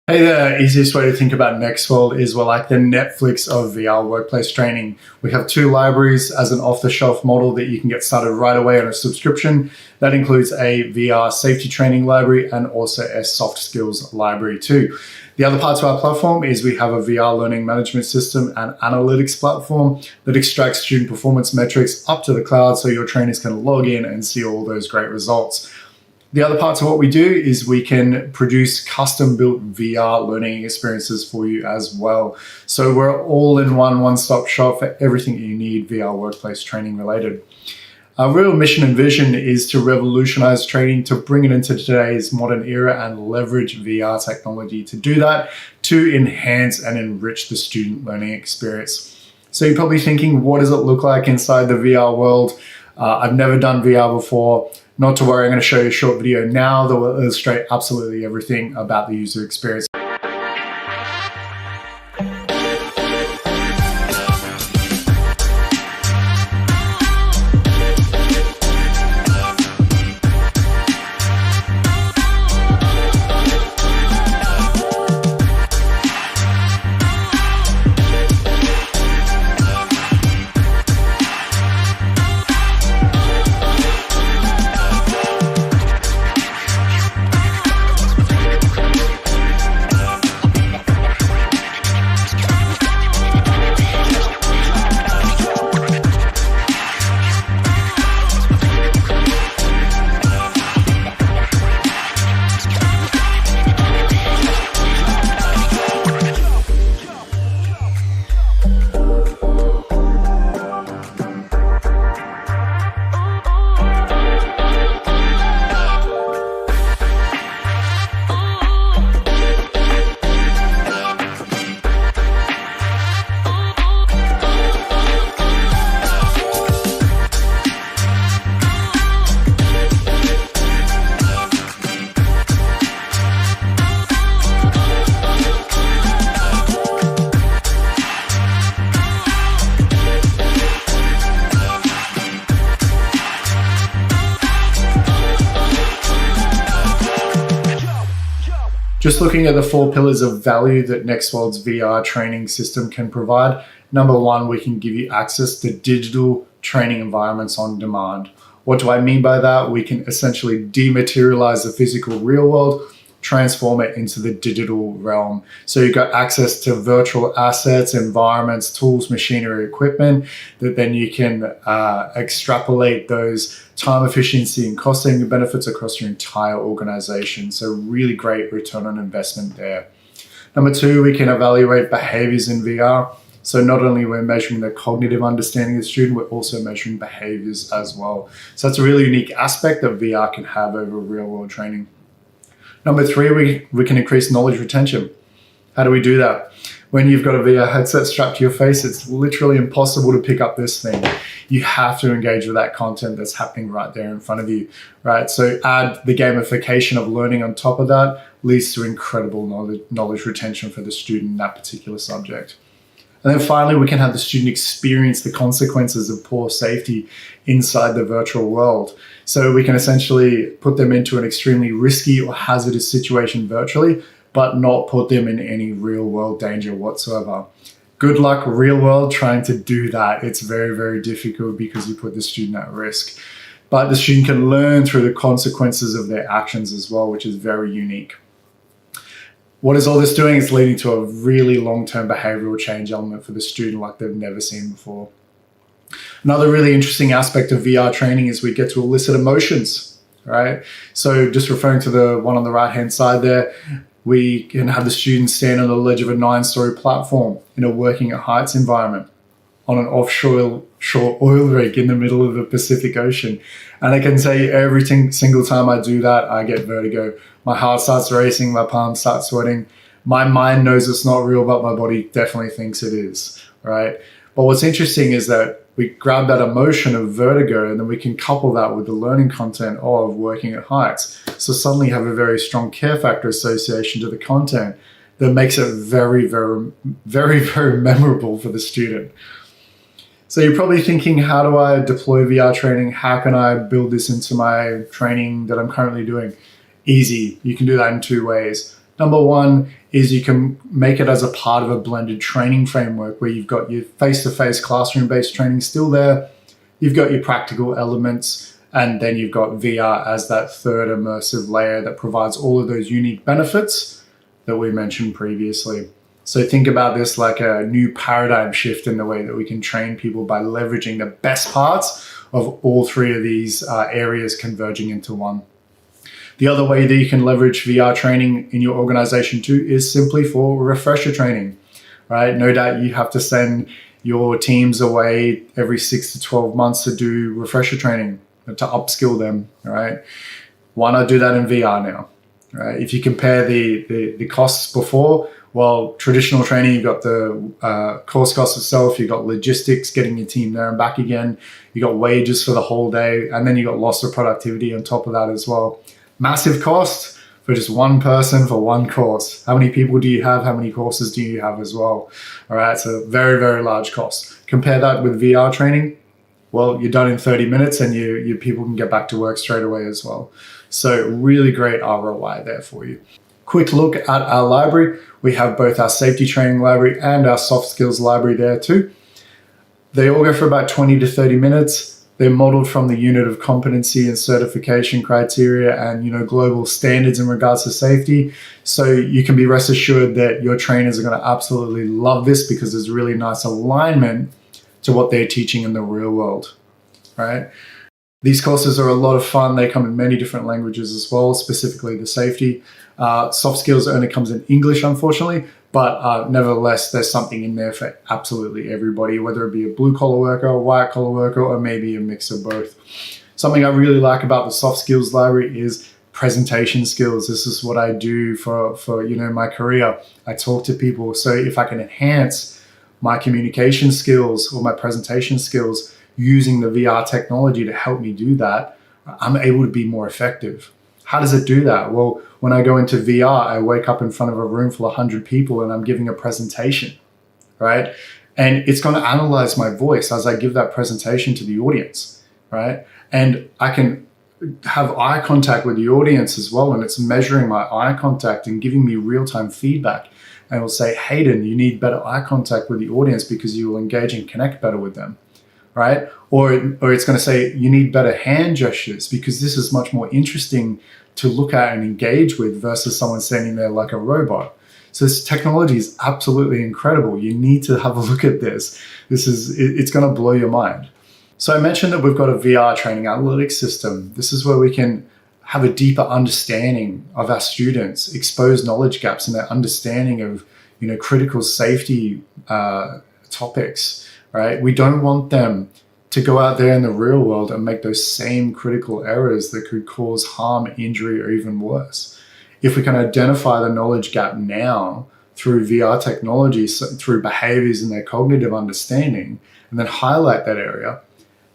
Hey, the easiest way to think about Nextworld is we're like the Netflix of VR workplace training. We have two libraries as an off-the-shelf model that you can get started right away on a subscription. That includes a VR safety training library and also a soft skills library too. The other parts of our platform is we have a VR learning management system and analytics platform that extracts student performance metrics up to the cloud so your trainers can log in and see all those great results. The other parts of what we do is we can produce custom-built VR learning experiences for you as well. So we're all in one-stop shop for everything you need VR workplace training related. Our real mission and vision is to revolutionize training, to bring it into today's modern era and leverage VR technology to do that, to enhance and enrich the student learning experience. So you're probably thinking, what does it look like inside the VR world? I've never done VR before. Not to worry, I'm going to show you a short video now that will illustrate absolutely everything about the user experience. Just looking at the four pillars of value that Nextworld's VR training system can provide. Number one, we can give you access to digital training environments on demand. What do I mean by that? We can essentially dematerialize the physical real world, transform it into the digital realm. So you've got access to virtual assets, environments, tools, machinery, equipment that then you can extrapolate those time efficiency and cost saving benefits across your entire organization. So really great return on investment there. Number two, we can evaluate behaviors in VR. So not only we're measuring the cognitive understanding of the student, we're also measuring behaviors as well. So that's a really unique aspect that VR can have over real world training. Number three, we can increase knowledge retention. How do we do that? When you've got a VR headset strapped to your face, it's literally impossible to pick up this thing. You have to engage with that content that's happening right there in front of you, right? So add the gamification of learning on top of that leads to incredible knowledge retention for the student in that particular subject. And then finally, we can have the student experience the consequences of poor safety inside the virtual world. So we can essentially put them into an extremely risky or hazardous situation virtually, but not put them in any real world danger whatsoever. Good luck real world trying to do that. It's very, very difficult because you put the student at risk. But the student can learn through the consequences of their actions as well, which is very unique. What is all this doing? It's leading to a really long-term behavioral change element for the student like they've never seen before. Another really interesting aspect of VR training is we get to elicit emotions, right? So just referring to the one on the right-hand side there, we can have the students stand on the ledge of a 9-story platform in a working at heights environment on an offshore oil rig in the middle of the Pacific Ocean. And I can tell you every single time I do that, I get vertigo. My heart starts racing, my palms start sweating. My mind knows it's not real, but my body definitely thinks it is, right? But what's interesting is that we grab that emotion of vertigo and then we can couple that with the learning content of working at heights. So suddenly you have a very strong care factor association to the content that makes it very, very, very, very memorable for the student. So you're probably thinking, how do I deploy VR training? How can I build this into my training that I'm currently doing? Easy. You can do that in two ways. Number one is you can make it as a part of a blended training framework where you've got your face-to-face classroom-based training still there, you've got your practical elements, and then you've got VR as that third immersive layer that provides all of those unique benefits that we mentioned previously. So think about this like a new paradigm shift in the way that we can train people by leveraging the best parts of all three of these areas converging into one. The other way that you can leverage VR training in your organization too is simply for refresher training, right? No doubt you have to send your teams away every 6 to 12 months to do refresher training to upskill them, right? Why not do that in VR now, right? If you compare the costs before, well, traditional training, you've got the course cost itself, you've got logistics, getting your team there and back again, you got wages for the whole day, and then you got loss of productivity on top of that as well. Massive cost for just one person for one course. How many people do you have? How many courses do you have as well? All right, so very, very large cost. Compare that with VR training. Well, you're done in 30 minutes and your people can get back to work straight away as well. So really great ROI there for you. Quick look at our library. We have both our safety training library and our soft skills library there too. They all go for about 20 to 30 minutes. They're modeled from the unit of competency and certification criteria and global standards in regards to safety. So you can be rest assured that your trainers are going to absolutely love this because there's really nice alignment to what they're teaching in the real world, right? These courses are a lot of fun. They come in many different languages as well, specifically the safety. Soft skills only comes in English, unfortunately, but nevertheless, there's something in there for absolutely everybody, whether it be a blue-collar worker, a white-collar worker, or maybe a mix of both. Something I really like about the soft skills library is presentation skills. This is what I do for my career. I talk to people. So if I can enhance my communication skills or my presentation skills using the VR technology to help me do that, I'm able to be more effective. How does it do that? Well, when I go into VR, I wake up in front of a room full of 100 people and I'm giving a presentation, right? And it's going to analyze my voice as I give that presentation to the audience, right? And I can have eye contact with the audience as well, and it's measuring my eye contact and giving me real-time feedback. And it'll say, Hayden, you need better eye contact with the audience because you will engage and connect better with them, right? Or it's going to say, you need better hand gestures because this is much more interesting to look at and engage with versus someone standing there like a robot. So this technology is absolutely incredible. You need to have a look at this. It's going to blow your mind. So I mentioned that we've got a VR training analytics system. This is where we can have a deeper understanding of our students, expose knowledge gaps in their understanding of, critical safety topics, right? We don't want them to go out there in the real world and make those same critical errors that could cause harm, injury, or even worse. If we can identify the knowledge gap now through VR technology, through behaviors and their cognitive understanding, and then highlight that area,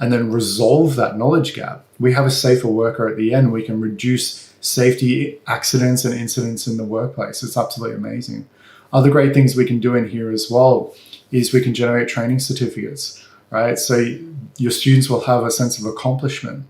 and then resolve that knowledge gap, we have a safer worker at the end. We can reduce safety accidents and incidents in the workplace. It's absolutely amazing. Other great things we can do in here as well is we can generate training certificates, right? So your students will have a sense of accomplishment.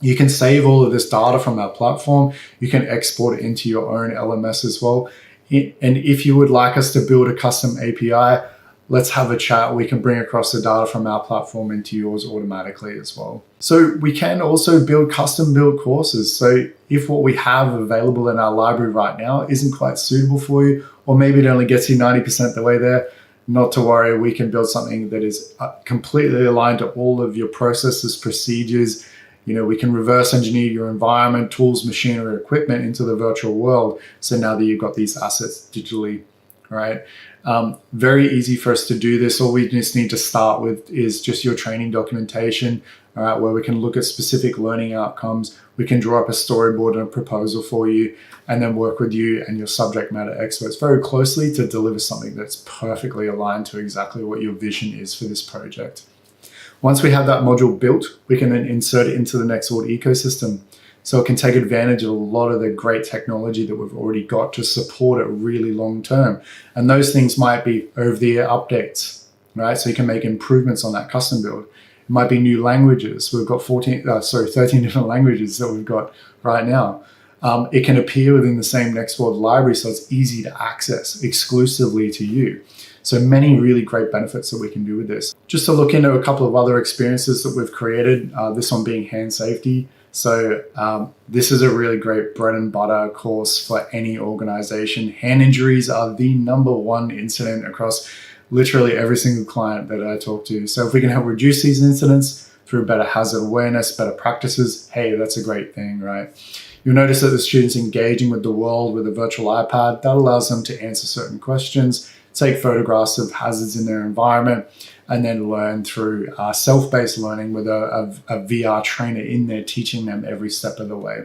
You can save all of this data from our platform. You can export it into your own LMS as well. And if you would like us to build a custom API, let's have a chat. We can bring across the data from our platform into yours automatically as well. So we can also build custom built courses. So if what we have available in our library right now isn't quite suitable for you, or maybe it only gets you 90% the way there, not to worry, we can build something that is completely aligned to all of your processes, procedures. We can reverse engineer your environment, tools, machinery, equipment into the virtual world. So now that you've got these assets digitally, right? Very easy for us to do this. All we just need to start with is just your training documentation, all right, where we can look at specific learning outcomes. We can draw up a storyboard and a proposal for you, and then work with you and your subject matter experts very closely to deliver something that's perfectly aligned to exactly what your vision is for this project. Once we have that module built, we can then insert it into the Nextworld ecosystem. So it can take advantage of a lot of the great technology that we've already got to support it really long term. And those things might be over-the-air updates, right? So you can make improvements on that custom build. It might be new languages. We've got 13 different languages that we've got right now. It can appear within the same Nextworld library, so it's easy to access exclusively to you. So many really great benefits that we can do with this. Just to look into a couple of other experiences that we've created, this one being hand safety. So this is a really great bread and butter course for any organization. Hand injuries are the #1 incident across literally every single client that I talk to. So if we can help reduce these incidents through better hazard awareness, better practices, hey, that's a great thing, right? You'll notice that the students engaging with the world with a virtual iPad, that allows them to answer certain questions, take photographs of hazards in their environment, and then learn through self-based learning with a VR trainer in there teaching them every step of the way.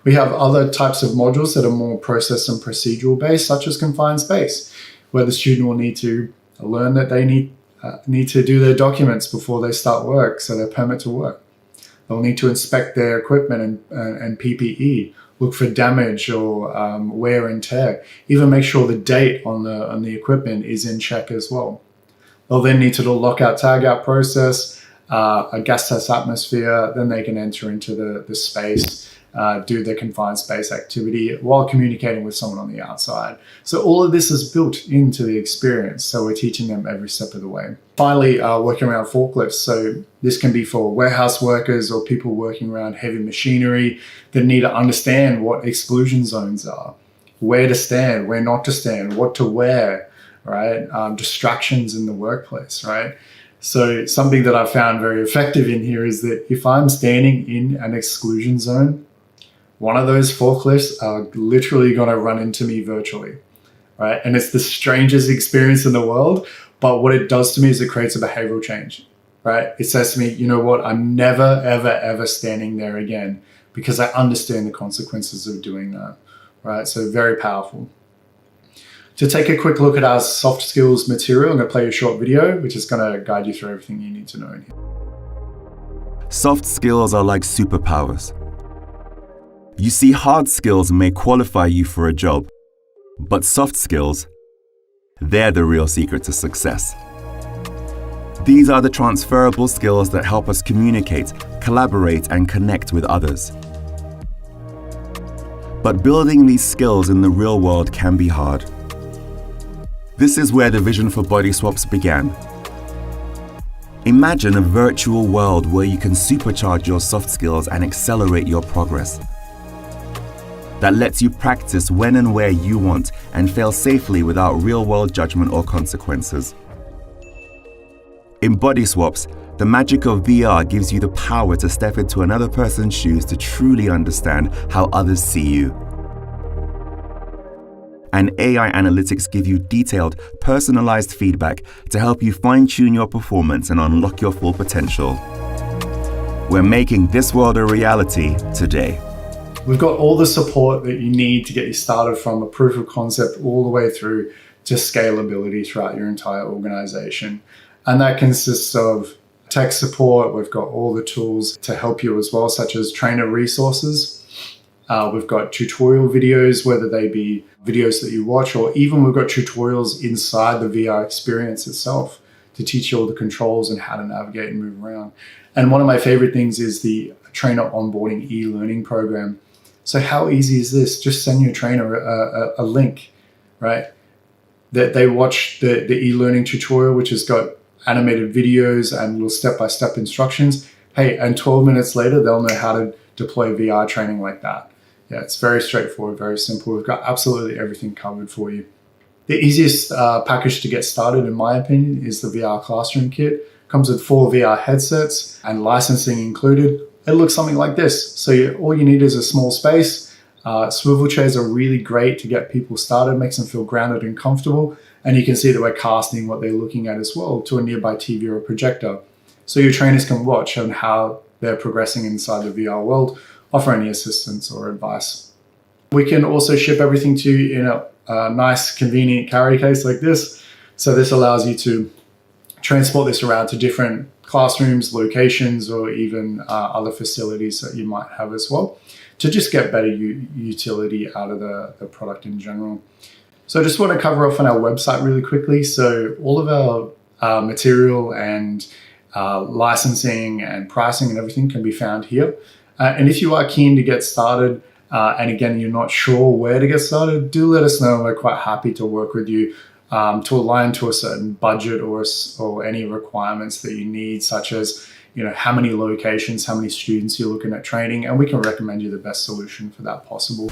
We have other types of modules that are more process and procedural based, such as confined space, where the student will need to learn that they need to do their documents before they start work, so their permit to work. They'll need to inspect their equipment and PPE, look for damage or wear and tear, even make sure the date on the equipment is in check as well. They'll then need to do a lockout tagout process, a gas test atmosphere, then they can enter into the space, do their confined space activity while communicating with someone on the outside. So all of this is built into the experience. So we're teaching them every step of the way. Finally, working around forklifts. So this can be for warehouse workers or people working around heavy machinery that need to understand what exclusion zones are, where to stand, where not to stand, what to wear, right? Distractions in the workplace, right? So something that I found very effective in here is that if I'm standing in an exclusion zone, one of those forklifts are literally going to run into me virtually, right? And it's the strangest experience in the world, but what it does to me is it creates a behavioral change, right? It says to me, you know what? I'm never, ever, ever standing there again because I understand the consequences of doing that, right? So very powerful. To take a quick look at our soft skills material, I'm going to play a short video, which is going to guide you through everything you need to know in here. Soft skills are like superpowers. You see, hard skills may qualify you for a job, but soft skills, they're the real secret to success. These are the transferable skills that help us communicate, collaborate, and connect with others. But building these skills in the real world can be hard. This is where the vision for Body Swaps began. Imagine a virtual world where you can supercharge your soft skills and accelerate your progress. That lets you practice when and where you want and fail safely without real-world judgment or consequences. In Body Swaps, the magic of VR gives you the power to step into another person's shoes to truly understand how others see you. And AI analytics give you detailed, personalized feedback to help you fine-tune your performance and unlock your full potential. We're making this world a reality today. We've got all the support that you need to get you started from a proof of concept all the way through to scalability throughout your entire organization. And that consists of tech support. We've got all the tools to help you as well, such as trainer resources. We've got tutorial videos, whether they be videos that you watch, or even we've got tutorials inside the VR experience itself to teach you all the controls and how to navigate and move around. And one of my favorite things is the trainer onboarding e-learning program. So how easy is this? Just send your trainer a link, right? That they watch the e-learning tutorial, which has got animated videos and little step-by-step instructions. Hey, and 12 minutes later, they'll know how to deploy VR training like that. Yeah, it's very straightforward, very simple. We've got absolutely everything covered for you. The easiest package to get started, in my opinion, is the VR Classroom Kit. Comes with 4 VR headsets and licensing included. It looks something like this. So all you need is a small space. Swivel chairs are really great to get people started, makes them feel grounded and comfortable. And you can see that we're casting what they're looking at as well to a nearby TV or a projector. So your trainers can watch on how they're progressing inside the VR world, offer any assistance or advice. We can also ship everything to you in a nice, convenient carry case like this. So this allows you to transport this around to different classrooms, locations, or even other facilities that you might have as well, to just get better utility out of the product in general. So I just want to cover off on our website really quickly. So all of our material and licensing and pricing and everything can be found here. And if you are keen to get started, and again, you're not sure where to get started, do let us know. We're quite happy to work with you to align to a certain budget or any requirements that you need, such as how many locations, how many students you're looking at training, and we can recommend you the best solution for that possible.